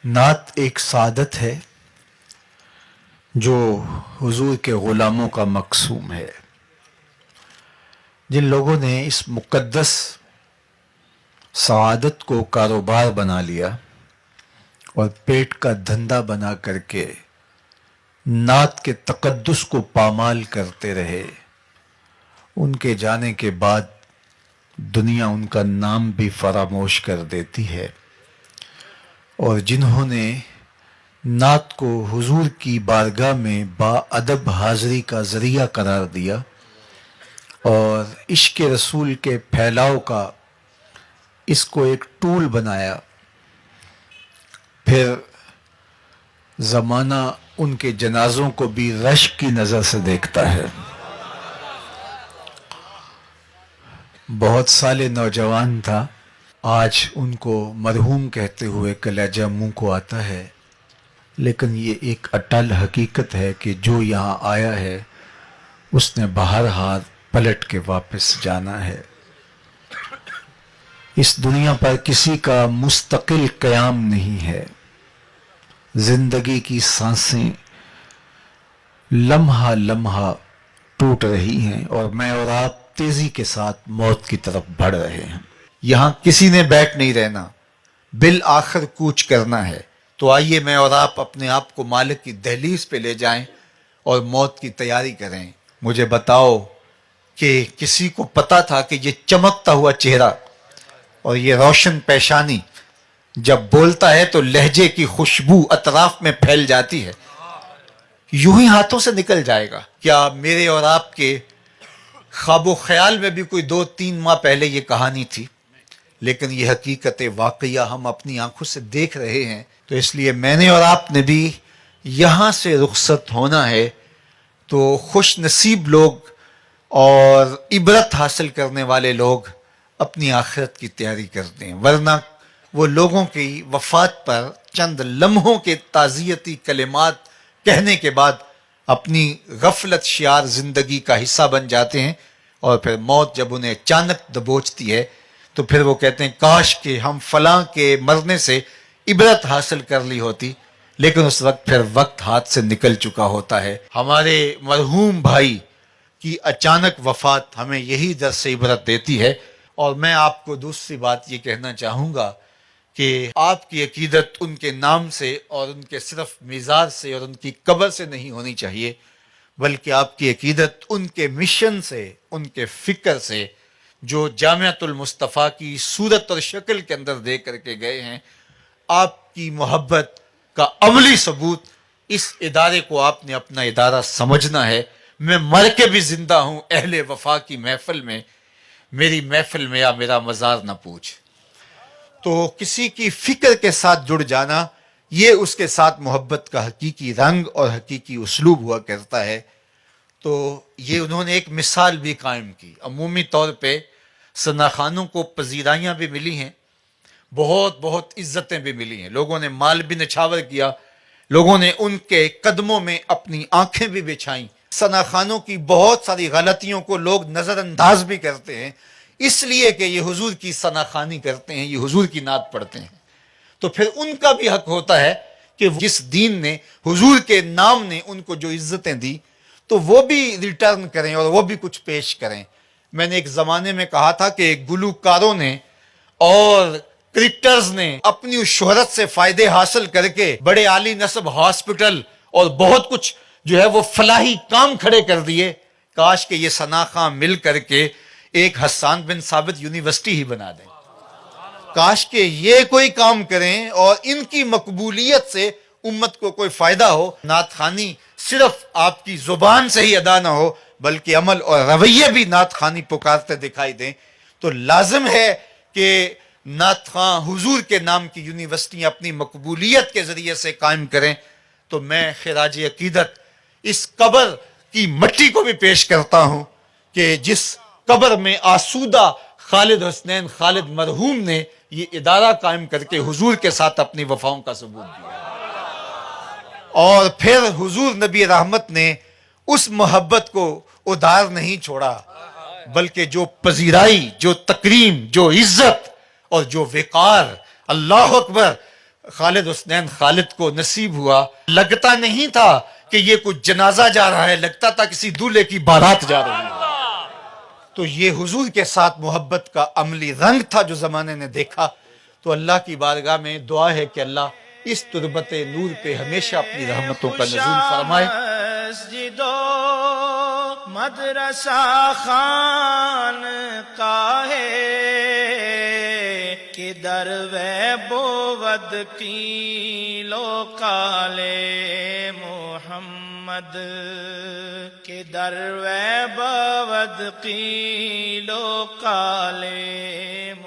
نعت ایک سعادت ہے جو حضور کے غلاموں کا مقسوم ہے. جن لوگوں نے اس مقدس سعادت کو کاروبار بنا لیا اور پیٹ کا دھندا بنا کر کے نعت کے تقدس کو پامال کرتے رہے، ان کے جانے کے بعد دنیا ان کا نام بھی فراموش کر دیتی ہے. اور جنہوں نے نعت کو حضور کی بارگاہ میں با ادب حاضری کا ذریعہ قرار دیا اور عشق رسول کے پھیلاؤ کا اس کو ایک ٹول بنایا، پھر زمانہ ان کے جنازوں کو بھی رشک کی نظر سے دیکھتا ہے. بہت سال نوجوان تھا، آج ان کو مرحوم کہتے ہوئے کلیجہ منہ کو آتا ہے، لیکن یہ ایک اٹل حقیقت ہے کہ جو یہاں آیا ہے اس نے بہرحال پلٹ کے واپس جانا ہے. اس دنیا پر کسی کا مستقل قیام نہیں ہے. زندگی کی سانسیں لمحہ لمحہ ٹوٹ رہی ہیں اور میں اور آپ تیزی کے ساتھ موت کی طرف بڑھ رہے ہیں. یہاں کسی نے بیٹھ نہیں رہنا، بالآخر کوچ کرنا ہے. تو آئیے میں اور آپ اپنے آپ کو مالک کی دہلیز پہ لے جائیں اور موت کی تیاری کریں. مجھے بتاؤ کہ کسی کو پتا تھا کہ یہ چمکتا ہوا چہرہ اور یہ روشن پیشانی جب بولتا ہے تو لہجے کی خوشبو اطراف میں پھیل جاتی ہے، یوں ہی ہاتھوں سے نکل جائے گا؟ کیا میرے اور آپ کے خواب و خیال میں بھی کوئی 2-3 ماہ پہلے یہ کہانی تھی؟ لیکن یہ حقیقت واقعہ ہم اپنی آنکھوں سے دیکھ رہے ہیں. تو اس لیے میں نے اور آپ نے بھی یہاں سے رخصت ہونا ہے. تو خوش نصیب لوگ اور عبرت حاصل کرنے والے لوگ اپنی آخرت کی تیاری کرتے ہیں، ورنہ وہ لوگوں کی وفات پر چند لمحوں کے تعزیتی کلمات کہنے کے بعد اپنی غفلت شیار زندگی کا حصہ بن جاتے ہیں، اور پھر موت جب انہیں اچانک دبوچتی ہے تو پھر وہ کہتے ہیں کاش کہ ہم فلاں کے مرنے سے عبرت حاصل کر لی ہوتی. لیکن اس وقت پھر وقت ہاتھ سے نکل چکا ہوتا ہے. ہمارے مرحوم بھائی کی اچانک وفات ہمیں یہی درس عبرت دیتی ہے. اور میں آپ کو دوسری بات یہ کہنا چاہوں گا کہ آپ کی عقیدت ان کے نام سے اور ان کے صرف مزار سے اور ان کی قبر سے نہیں ہونی چاہیے، بلکہ آپ کی عقیدت ان کے مشن سے، ان کے فکر سے جو جامعۃ المصطفیٰ کی صورت اور شکل کے اندر دے کر کے گئے ہیں. آپ کی محبت کا عملی ثبوت اس ادارے کو آپ نے اپنا ادارہ سمجھنا ہے. میں مر کے بھی زندہ ہوں اہل وفا کی محفل میں، میری محفل میں یا میرا مزار نہ پوچھ. تو کسی کی فکر کے ساتھ جڑ جانا، یہ اس کے ساتھ محبت کا حقیقی رنگ اور حقیقی اسلوب ہوا کرتا ہے. تو یہ انہوں نے ایک مثال بھی قائم کی. عمومی طور پہ ثنا خانوں کو پذیرائیاں بھی ملی ہیں، بہت بہت عزتیں بھی ملی ہیں، لوگوں نے مال بھی نچھاور کیا، لوگوں نے ان کے قدموں میں اپنی آنکھیں بھی بچھائیں. ثنا خانوں کی بہت ساری غلطیوں کو لوگ نظر انداز بھی کرتے ہیں، اس لیے کہ یہ حضور کی ثنا خوانی کرتے ہیں، یہ حضور کی نعت پڑھتے ہیں. تو پھر ان کا بھی حق ہوتا ہے کہ جس دین نے، حضور کے نام نے ان کو جو عزتیں دی تو وہ بھی ریٹرن کریں اور وہ بھی کچھ پیش کریں. میں نے ایک زمانے میں کہا تھا کہ گلوکاروں نے اور کرکٹرز نے اپنی اس شہرت سے فائدے حاصل کر کے بڑے عالی نصب ہاسپٹل اور بہت کچھ جو ہے وہ فلاحی کام کھڑے کر دیے. کاش کہ یہ ثنا خاں مل کر کے ایک حسان بن ثابت یونیورسٹی ہی بنا دیں. کاش کہ یہ کوئی کام کریں اور ان کی مقبولیت سے امت کو کوئی فائدہ ہو. نعت خوانی صرف آپ کی زبان سے ہی ادا نہ ہو بلکہ عمل اور رویے بھی نعت خوانی پکارتے دکھائی دیں. تو لازم ہے کہ نعت خواں حضور کے نام کی یونیورسٹیاں اپنی مقبولیت کے ذریعے سے قائم کریں. تو میں خراج عقیدت اس قبر کی مٹی کو بھی پیش کرتا ہوں کہ جس قبر میں آسودہ خالد حسنین خالد مرحوم نے یہ ادارہ قائم کر کے حضور کے ساتھ اپنی وفاؤں کا ثبوت دیا. اور پھر حضور نبی رحمت نے اس محبت کو ادھار نہیں چھوڑا، بلکہ جو پذیرائی، جو تکریم، جو عزت اور جو وقار، اللہ اکبر، خالد حسنین خالد کو نصیب ہوا، لگتا نہیں تھا کہ یہ کچھ جنازہ جا رہا ہے، لگتا تھا کسی دولہے کی بارات جا رہی ہے۔ تو یہ حضور کے ساتھ محبت کا عملی رنگ تھا جو زمانے نے دیکھا۔ تو اللہ کی بارگاہ میں دعا ہے کہ اللہ اس تربت نور پہ ہمیشہ اپنی رحمتوں کا نزول فرمائے۔ مسجد و مدرسہ خان کا ہے کہ در وے بود قیلو کالے محمد، کہ در وے بود قیلو کالے محمد۔